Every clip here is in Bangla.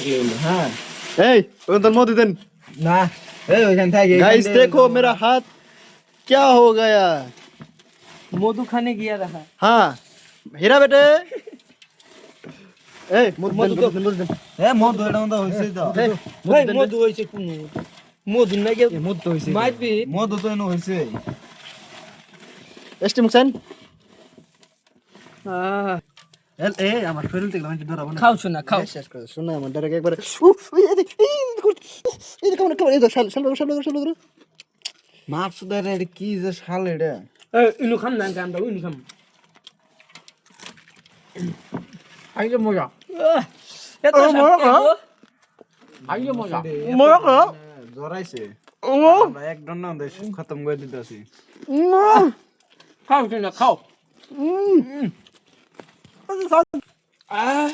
থাকলে হলো হ্যাঁ এই তোর মধু দেন না এই ওইখান থেকে गाइस देखो मेरा हाथ क्या हो गया মধু খানে গিয়া দেখা हाँ हीरा बेटे ए मधु देन এ মধু এটা মতো হইছে তো ভাই মধু হইছে কোন মধু না গিয়া মধু তো হইছে মাইপি মধু তো এনে হইছে एस्टिम सेन আহ ए আমার শরীর থেকে আমি ধরাবো না খাও শোনা খাও শেষ করে শোনা আমার ডাইরেক্ট একবারে উফ এই কেমন কেমন এই শাল মাছ সুদারে এটা কি যে শাল এটা এই ইনু খাম না কাম দাও ইনু খাম আইলে মজা এত মজা আইলে মজা মজা জরাইছে আমরা এক ডন্না দেশ খতম করে দিতেছি খাও শোনা খাও আহ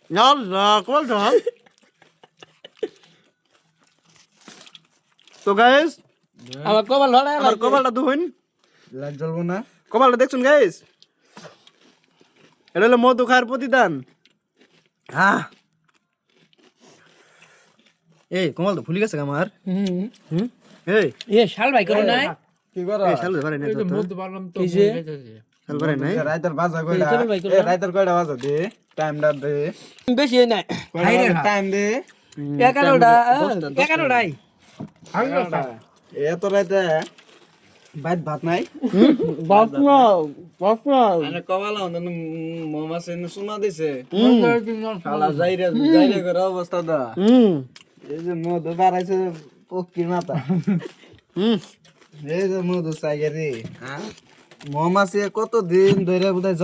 याल्ला कमाल था तो गाइस আমার কপাল লড়াই আমার কপালটা দুহইন লাগ জ্বলবো না কপালটা দেখছুন গাইস এটা হলো মধু খাওয়ার প্রতিদান হ্যাঁ এই কমাল তো ভুলি গেছে আমার এই এ শাল ভাই করো নাই কি করো এই শাল ধরে নাই তো মধু পারলাম তো শাল ধরে নাই রাইতার বাজা কয়টা এই চলো ভাই, এ রাইতার কয়টা বাজা দে টাইমটা দে বেশি নাই টাইম দে 11টা 11টাই এত রাইতে বাইত ভাত নাই বাপনা বাপনা আরে কবালা হন মামা সেন সুনা দিছে শালা যাইরে করে অবস্থা দা এই যে মধু বাড়াইছে পক্ষীর মাথা এই যে মধু চাইগে রে হ্যাঁ মৌমাছি কত দিন ধরে বোধহয়